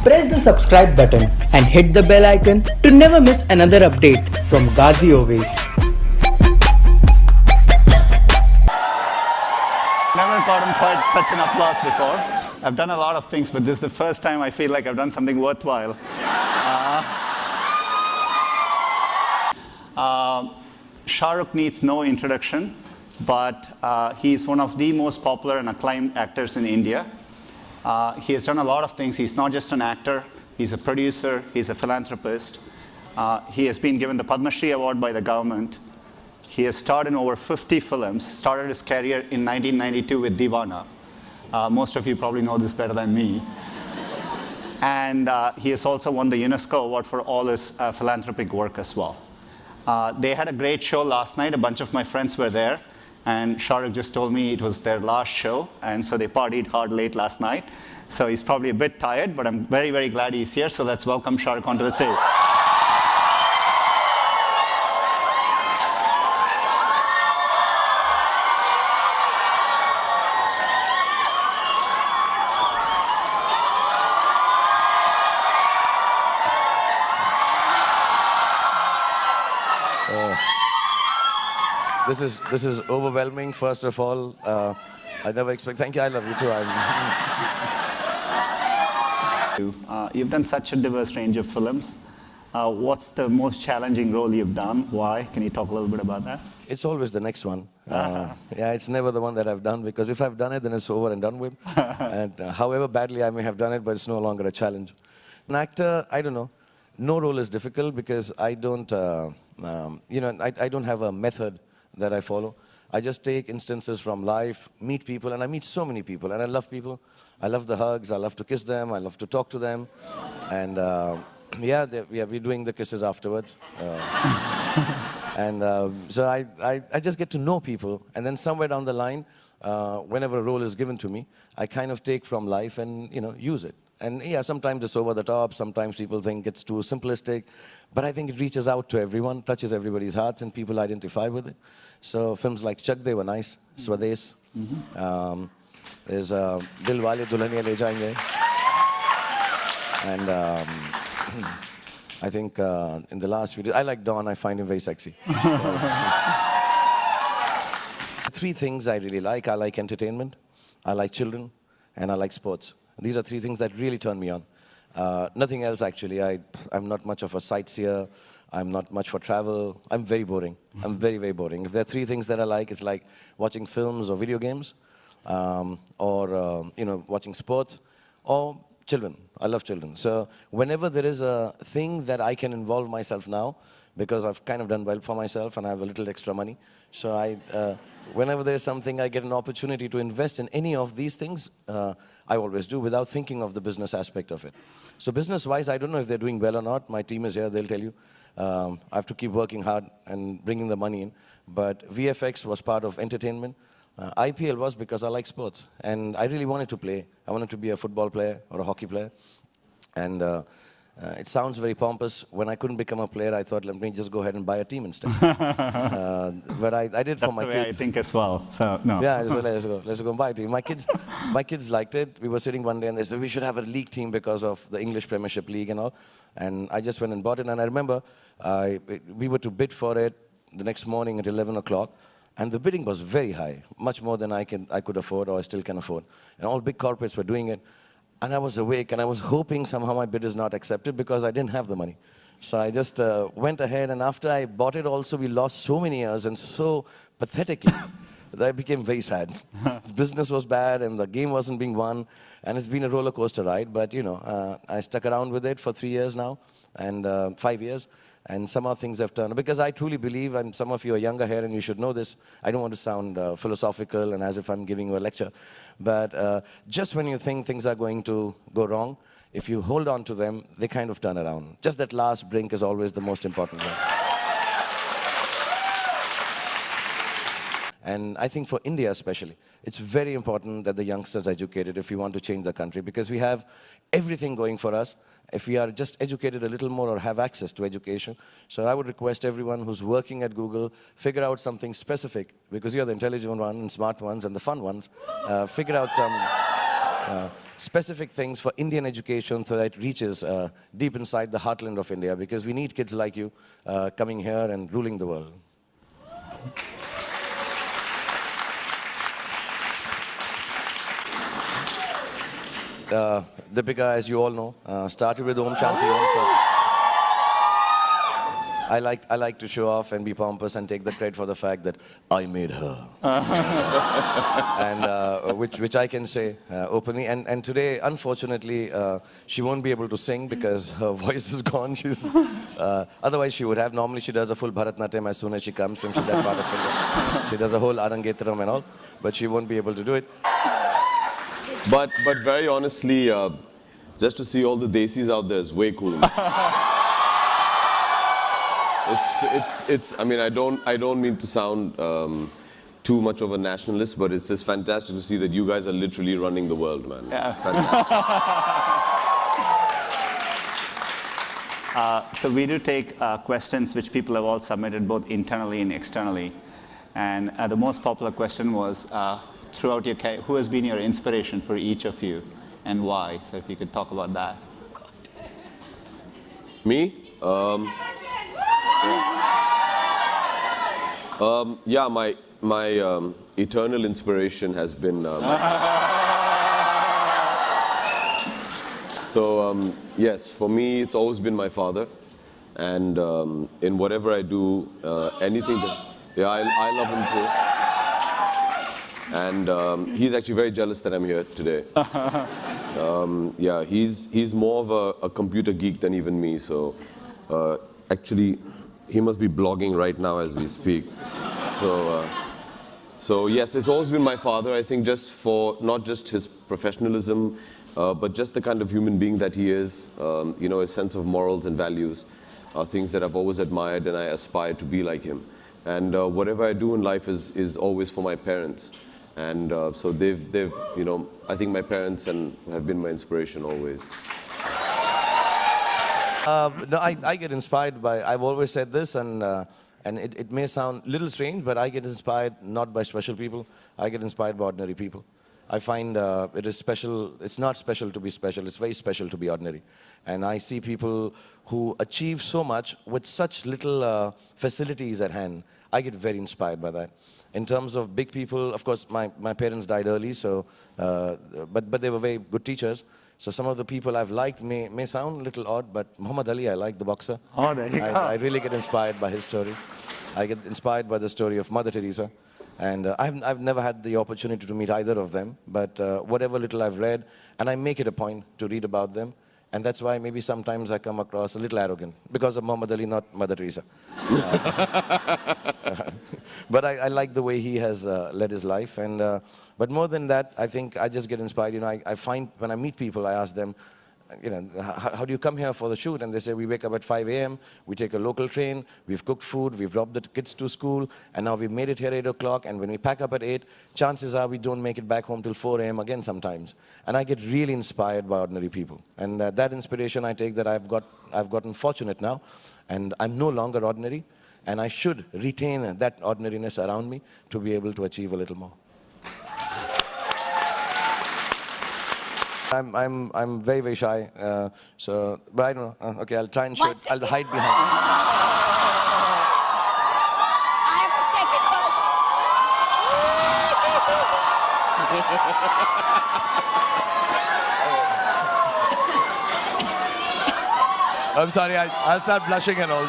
Press the subscribe button and hit the bell icon to never miss another update from Ghazi Always. Never gotten quite such an applause before. I've done a lot of things, but this is the first time I feel like I've done something worthwhile. Sharukh needs no introduction, but he's one of the most popular and acclaimed actors in India. He has done a lot of things. He's not just an actor, he's a producer, he's a philanthropist. He has been given the Padma Shri Award by the government. He has starred in over 50 films, started his career in 1992 with Deewana. Most of you probably know this better than me. And he has also won the UNESCO Award for all his philanthropic work as well. They had a great show last night. A bunch of my friends were there. And Sharukh just told me it was their last show. And so they partied hard late last night. So he's probably a bit tired, but I'm very, very glad he's here. So let's welcome Sharukh onto the stage. This is overwhelming. First of all, I never expect. Thank you. I love you too. You've done such a diverse range of films. What's the most challenging role you've done? Why? Can you talk a little bit about that? It's always the next one. Yeah, it's never the one that I've done, because if I've done it, then it's over and done with. And however badly I may have done it, but it's no longer a challenge. An actor, I don't know. No role is difficult because I don't, I don't have a method that I follow. I just take instances from life, meet people, and I meet so many people, and I love people. I love the hugs, I love to kiss them, I love to talk to them, and we're doing the kisses afterwards. So I just get to know people, and then somewhere down the line, whenever a role is given to me, I kind of take from life and use it. And yeah, sometimes it's over the top, sometimes people think it's too simplistic, but I think it reaches out to everyone, touches everybody's hearts, and people identify with it. So films like Chak De were nice, Swades, there's Dil Wale Dulhaniya Le Jayenge, and I think in the last few days, I like Don, I find him very sexy. Three things I really like. I like entertainment, I like children, and I like sports. These are three things that really turn me on. Nothing else, actually. I'm not much of a sightseer. I'm not much for travel. I'm very boring. I'm very, very boring. If there are three things that I like, it's like watching films or video games, or watching sports, or children. I love children. So whenever there is a thing that I can involve myself now, because I've kind of done well for myself and I have a little extra money, so whenever there's something I get an opportunity to invest in any of these things, I always do without thinking of the business aspect of it. So business-wise, I don't know if they're doing well or not. My team is here, they'll tell you. I have to keep working hard and bringing the money in. But VFX was part of entertainment. IPL was because I like sports. And I really wanted to play. I wanted to be a football player or a hockey player. And it sounds very pompous. When I couldn't become a player, I thought, let me just go ahead and buy a team instead. But I did for my kids. That's the way I think as well. So no. Yeah, I said, let's go and buy a team. My kids liked it. We were sitting one day and they said, we should have a league team because of the English Premiership League and all. And I just went and bought it. And I remember we were to bid for it the next morning at 11 o'clock. And the bidding was very high, much more than I could afford or I still can afford. And all big corporates were doing it. And I was awake, and I was hoping somehow my bid is not accepted because I didn't have the money. So I just went ahead, and after I bought it also, we lost so many years and so pathetically that I became very sad. The business was bad, and the game wasn't being won, and it's been a roller coaster ride. But, I stuck around with it for 3 years now, and 5 years. And somehow things have turned. Because I truly believe, and some of you are younger here and you should know this, I don't want to sound philosophical and as if I'm giving you a lecture, but just when you think things are going to go wrong, if you hold on to them, they kind of turn around. Just that last brink is always the most important one. And I think for India especially, it's very important that the youngsters are educated if we want to change the country, because we have everything going for us. If we are just educated a little more or have access to education. So I would request everyone who's working at Google, figure out something specific, because you're the intelligent ones and smart ones and the fun ones. Figure out some specific things for Indian education so that it reaches deep inside the heartland of India, because we need kids like you coming here and ruling the world. Deepika, as you all know, started with Om Shanti Om. So I like to show off and be pompous and take the credit for the fact that I made her, and which I can say openly. And today, unfortunately, she won't be able to sing because her voice is gone. She's otherwise she would have. Normally she does a full Bharatnatyam as soon as she comes from that part of India. She does a whole Arangetram and all, but she won't be able to do it. But very honestly, just to see all the desis out there is way cool. It's. I mean, I don't mean to sound too much of a nationalist, but it's just fantastic to see that you guys are literally running the world, man. Yeah. So we do take questions which people have all submitted both internally and externally. And the most popular question was, throughout your career, who has been your inspiration for each of you and why? So if you could talk about that. Me? Yeah, my eternal inspiration has been. So yes, for me, it's always been my father, and in whatever I do, anything that, yeah, I love him too. And he's actually very jealous that I'm here today. Yeah, he's more of a computer geek than even me. So actually, he must be blogging right now as we speak. So yes, it's always been my father. I think just for not just his professionalism, but just the kind of human being that he is. You know, his sense of morals and values are things that I've always admired, and I aspire to be like him. And whatever I do in life is always for my parents. And so they've, you know, I think my parents have been my inspiration always. No, I get inspired by, I've always said this, and it may sound a little strange, but I get inspired not by special people. I get inspired by ordinary people. I find it is special, it's not special to be special, it's very special to be ordinary. And I see people who achieve so much with such little facilities at hand. I get very inspired by that. In terms of big people, of course, my parents died early, so, but they were very good teachers. So some of the people I've liked may sound a little odd, but Muhammad Ali, I like, the boxer. Oh, there you go. I really get inspired by his story. I get inspired by the story of Mother Teresa. And I've never had the opportunity to meet either of them, but whatever little I've read, and I make it a point to read about them. And that's why maybe sometimes I come across a little arrogant, because of Muhammad Ali, not Mother Teresa. But I like the way he has led his life. And but more than that, I think I just get inspired. You know, I find when I meet people, I ask them, you know, how do you come here for the shoot? And they say, we wake up at 5 a.m., we take a local train, we've cooked food, we've dropped the kids to school, and now we've made it here at 8 o'clock, and when we pack up at 8, chances are we don't make it back home till 4 a.m. again sometimes. And I get really inspired by ordinary people. And that inspiration I take, that I've gotten fortunate now, and I'm no longer ordinary, and I should retain that ordinariness around me to be able to achieve a little more. I'm very, very shy, so, but I don't know. Okay, I'll try and show it. I'll hide behind it. I have to take it first. I'm sorry, I'll start blushing and all.